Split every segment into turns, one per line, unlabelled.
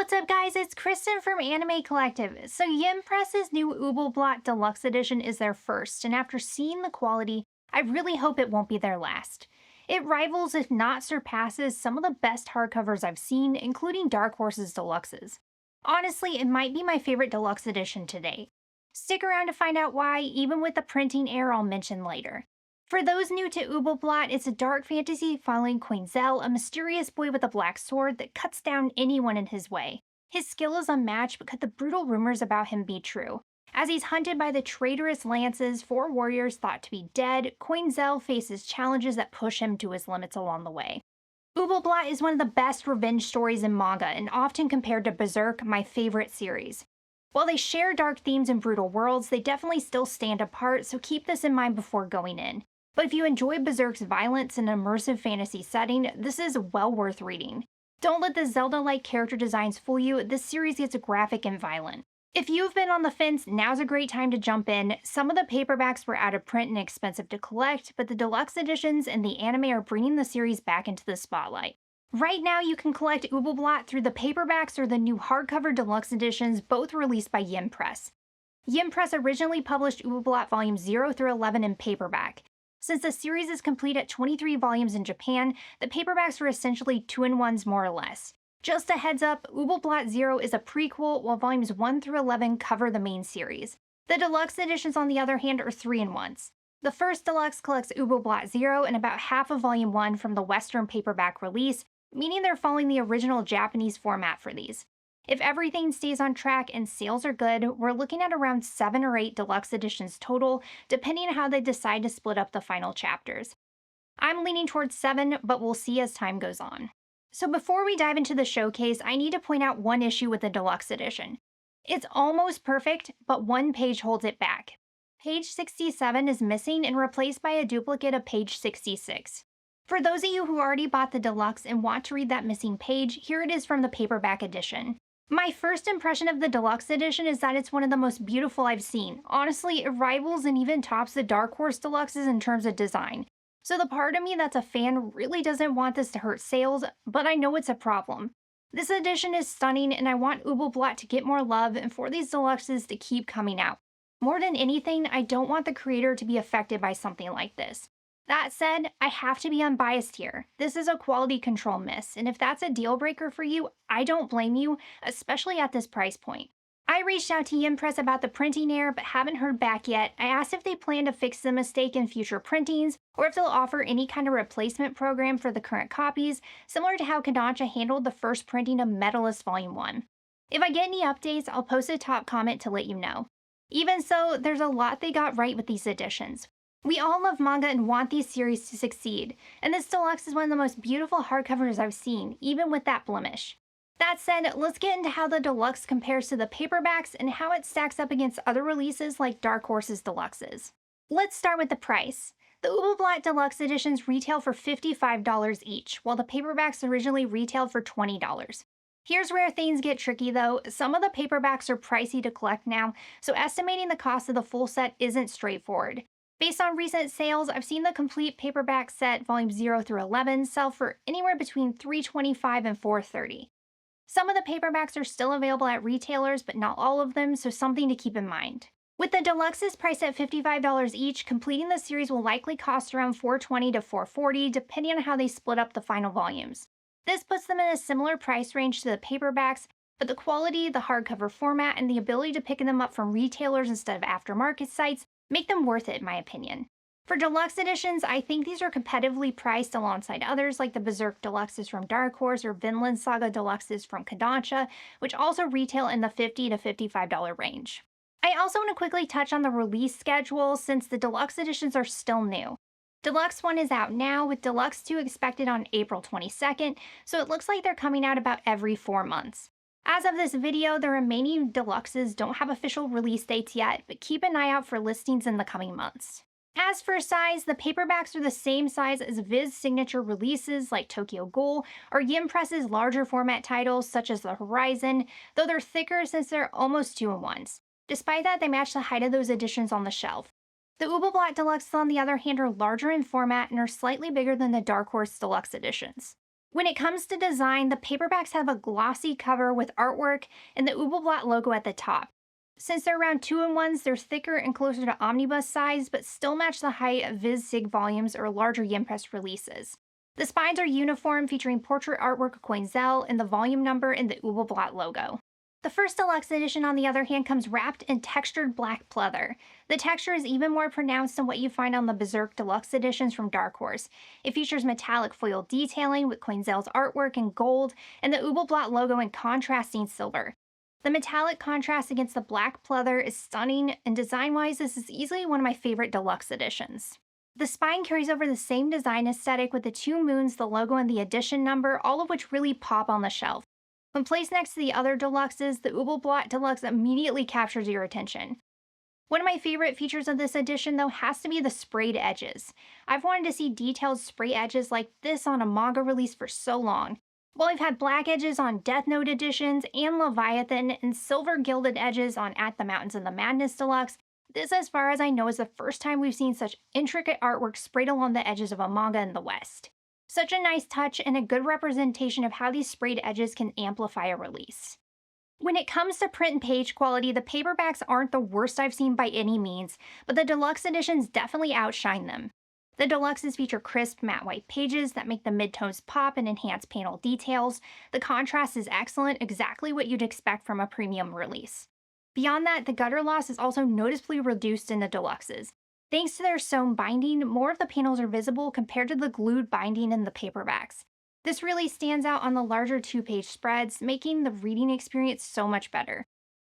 What's up, guys? It's Kristen from Anime Collective. So, Yen Press's new Übel Blatt Deluxe Edition is their first, and after seeing the quality, I really hope it won't be their last. It rivals, if not surpasses, some of the best hardcovers I've seen, including Dark Horse's deluxes. Honestly, it might be my favorite deluxe edition to date. Stick around to find out why, even with the printing error I'll mention later. For those new to Übel Blatt, it's a dark fantasy following Quinzel, a mysterious boy with a black sword that cuts down anyone in his way. His skill is unmatched, but could the brutal rumors about him be true? As he's hunted by the traitorous lances, four warriors thought to be dead, Quinzel faces challenges that push him to his limits along the way. Übel Blatt is one of the best revenge stories in manga and often compared to Berserk, my favorite series. While they share dark themes and brutal worlds, they definitely still stand apart, so keep this in mind before going in. But if you enjoy Berserk's violence and immersive fantasy setting, this is well worth reading. Don't let the Zelda-like character designs fool you, this series gets graphic and violent. If you've been on the fence, now's a great time to jump in. Some of the paperbacks were out of print and expensive to collect, but the deluxe editions and the anime are bringing the series back into the spotlight. Right now, you can collect Übel Blatt through the paperbacks or the new hardcover deluxe editions, both released by Yen Press. Yen Press originally published Übel Blatt Volumes 0 through 11 in paperback. Since the series is complete at 23 volumes in Japan, the paperbacks are essentially 2-in-1s more or less. Just a heads up, Übel Blatt 0 is a prequel, while volumes 1 through 11 cover the main series. The deluxe editions, on the other hand, are 3-in-1s. The first deluxe collects Übel Blatt 0 and about half of volume 1 from the Western paperback release, meaning they're following the original Japanese format for these. If everything stays on track and sales are good, we're looking at around 7 or 8 deluxe editions total, depending on how they decide to split up the final chapters. I'm leaning towards 7, but we'll see as time goes on. So before we dive into the showcase, I need to point out one issue with the deluxe edition. It's almost perfect, but one page holds it back. Page 67 is missing and replaced by a duplicate of page 66. For those of you who already bought the deluxe and want to read that missing page, here it is from the paperback edition. My first impression of the deluxe edition is that it's one of the most beautiful I've seen. Honestly, it rivals and even tops the Dark Horse deluxes in terms of design. So the part of me that's a fan really doesn't want this to hurt sales, but I know it's a problem. This edition is stunning and I want Übel Blatt to get more love and for these deluxes to keep coming out. More than anything, I don't want the creator to be affected by something like this. That said, I have to be unbiased here. This is a quality control miss, and if that's a deal breaker for you, I don't blame you, especially at this price point. I reached out to Yen Press about the printing error but haven't heard back yet. I asked if they plan to fix the mistake in future printings, or if they'll offer any kind of replacement program for the current copies, similar to how Kodansha handled the first printing of Medalist Volume 1. If I get any updates, I'll post a top comment to let you know. Even so, there's a lot they got right with these editions. We all love manga and want these series to succeed, and this deluxe is one of the most beautiful hardcovers I've seen, even with that blemish. That said, let's get into how the deluxe compares to the paperbacks and how it stacks up against other releases like Dark Horse's deluxes. Let's start with the price. The Übel Blatt Deluxe editions retail for $55 each, while the paperbacks originally retailed for $20. Here's where things get tricky though. Some of the paperbacks are pricey to collect now, so estimating the cost of the full set isn't straightforward. Based on recent sales, I've seen the complete paperback set volumes 0 through 11 sell for anywhere between $325 and $430. Some of the paperbacks are still available at retailers, but not all of them, so something to keep in mind. With the deluxes priced at $55 each, completing the series will likely cost around $420 to $440, depending on how they split up the final volumes. This puts them in a similar price range to the paperbacks, but the quality, the hardcover format, and the ability to pick them up from retailers instead of aftermarket sites make them worth it in my opinion. For deluxe editions, I think these are competitively priced alongside others like the Berserk deluxes from Dark Horse or Vinland Saga deluxes from Kodansha, which also retail in the $50 to $55 range. I also want to quickly touch on the release schedule since the deluxe editions are still new. Deluxe 1 is out now, with Deluxe 2 expected on April 22nd, so it looks like they're coming out about every 4 months. As of this video, the remaining deluxes don't have official release dates yet, but keep an eye out for listings in the coming months. As for size, the paperbacks are the same size as Viz's signature releases like Tokyo Ghoul, or Yen Press's larger format titles such as The Horizon, though they're thicker since they're almost 2-in-1s. Despite that, they match the height of those editions on the shelf. The Übel Blatt Deluxes, on the other hand, are larger in format and are slightly bigger than the Dark Horse Deluxe editions. When it comes to design, the paperbacks have a glossy cover with artwork and the Übel Blatt logo at the top. Since they're around 2-in-1s, they're thicker and closer to omnibus size, but still match the height of Viz Sig volumes or larger Yimpress releases. The spines are uniform, featuring portrait artwork of Quenzel and the volume number and the Übel Blatt logo. The first deluxe edition, on the other hand, comes wrapped in textured black pleather. The texture is even more pronounced than what you find on the Berserk Deluxe Editions from Dark Horse. It features metallic foil detailing with Quenzel's artwork in gold and the Übel Blatt logo in contrasting silver. The metallic contrast against the black pleather is stunning, and design-wise, this is easily one of my favorite deluxe editions. The spine carries over the same design aesthetic with the two moons, the logo, and the edition number, all of which really pop on the shelf. When placed next to the other deluxes, the Übel Blatt Deluxe immediately captures your attention. One of my favorite features of this edition, though, has to be the sprayed edges. I've wanted to see detailed spray edges like this on a manga release for so long. While I've had black edges on Death Note editions and Leviathan, and silver gilded edges on At the Mountains of the Madness Deluxe, this, as far as I know, is the first time we've seen such intricate artwork sprayed along the edges of a manga in the West. Such a nice touch and a good representation of how these sprayed edges can amplify a release. When it comes to print and page quality, the paperbacks aren't the worst I've seen by any means, but the deluxe editions definitely outshine them. The deluxes feature crisp matte white pages that make the midtones pop and enhance panel details. The contrast is excellent, exactly what you'd expect from a premium release. Beyond that, the gutter loss is also noticeably reduced in the deluxes. Thanks to their sewn binding, more of the panels are visible compared to the glued binding in the paperbacks. This really stands out on the larger 2-page spreads, making the reading experience so much better.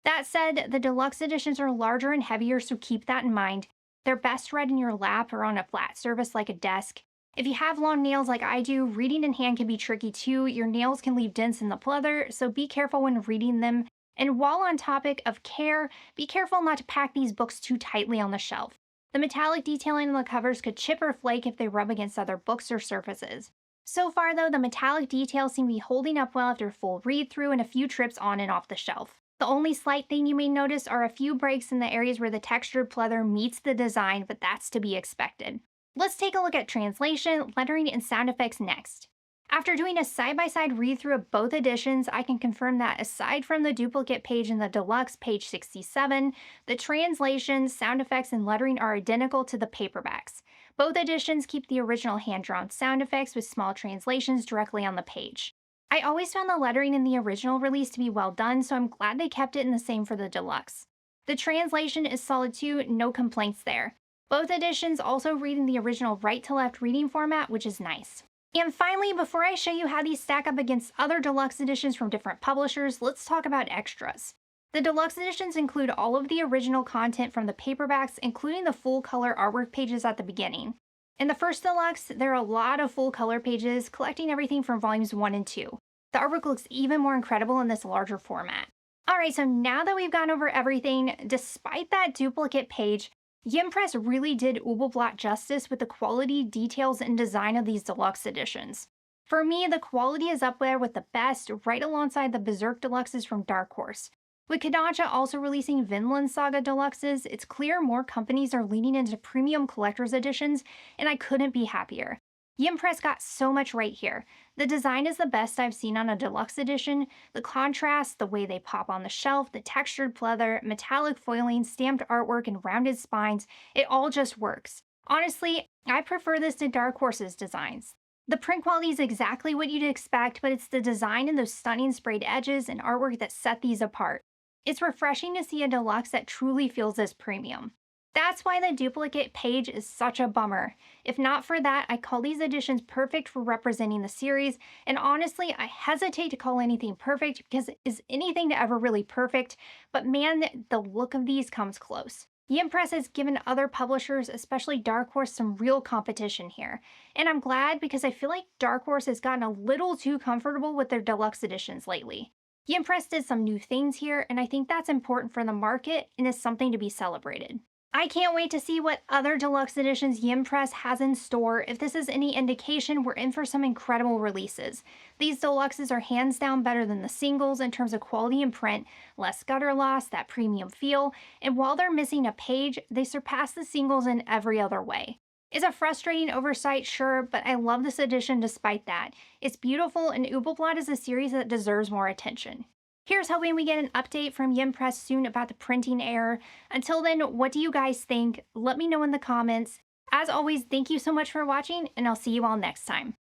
That said, the deluxe editions are larger and heavier, so keep that in mind. They're best read in your lap or on a flat surface like a desk. If you have long nails like I do, reading in hand can be tricky too. Your nails can leave dents in the pleather, so be careful when reading them. And while on topic of care, be careful not to pack these books too tightly on the shelf. The metallic detailing on the covers could chip or flake if they rub against other books or surfaces. So far though, the metallic details seem to be holding up well after a full read-through and a few trips on and off the shelf. The only slight thing you may notice are a few breaks in the areas where the textured pleather meets the design, but that's to be expected. Let's take a look at translation, lettering, and sound effects next. After doing a side-by-side read-through of both editions, I can confirm that aside from the duplicate page in the deluxe, page 67, the translation, sound effects, and lettering are identical to the paperbacks. Both editions keep the original hand-drawn sound effects with small translations directly on the page. I always found the lettering in the original release to be well done, so I'm glad they kept it in the same for the deluxe. The translation is solid too, no complaints there. Both editions also read in the original right-to-left reading format, which is nice. And finally, before I show you how these stack up against other deluxe editions from different publishers, let's talk about extras. The deluxe editions include all of the original content from the paperbacks, including the full-color artwork pages at the beginning. In the first deluxe, there are a lot of full-color pages, collecting everything from volumes 1 and 2. The artwork looks even more incredible in this larger format. Alright, so now that we've gone over everything, despite that duplicate page, Yimpress really did Übel Blatt justice with the quality, details, and design of these deluxe editions. For me, the quality is up there with the best, right alongside the Berserk Deluxes from Dark Horse. With Kodansha also releasing Vinland Saga Deluxes, it's clear more companies are leaning into premium collector's editions, and I couldn't be happier. Yimpress got so much right here. The design is the best I've seen on a deluxe edition. The contrast, the way they pop on the shelf, the textured pleather, metallic foiling, stamped artwork, and rounded spines, it all just works. Honestly, I prefer this to Dark Horse's designs. The print quality is exactly what you'd expect, but it's the design and those stunning sprayed edges and artwork that set these apart. It's refreshing to see a deluxe that truly feels this premium. That's why the duplicate page is such a bummer. If not for that, I call these editions perfect for representing the series, and honestly, I hesitate to call anything perfect because is anything ever really perfect, but man, the look of these comes close. Yimpress has given other publishers, especially Dark Horse, some real competition here, and I'm glad because I feel like Dark Horse has gotten a little too comfortable with their deluxe editions lately. Yimpress did some new things here, and I think that's important for the market and is something to be celebrated. I can't wait to see what other deluxe editions Yimpress has in store. If this is any indication, we're in for some incredible releases. These deluxes are hands down better than the singles in terms of quality and print, less gutter loss, that premium feel, and while they're missing a page, they surpass the singles in every other way. It's a frustrating oversight, sure, but I love this edition despite that. It's beautiful, and Übel Blatt is a series that deserves more attention. Here's hoping we get an update from Yen Press soon about the printing error. Until then, what do you guys think? Let me know in the comments. As always, thank you so much for watching, and I'll see you all next time.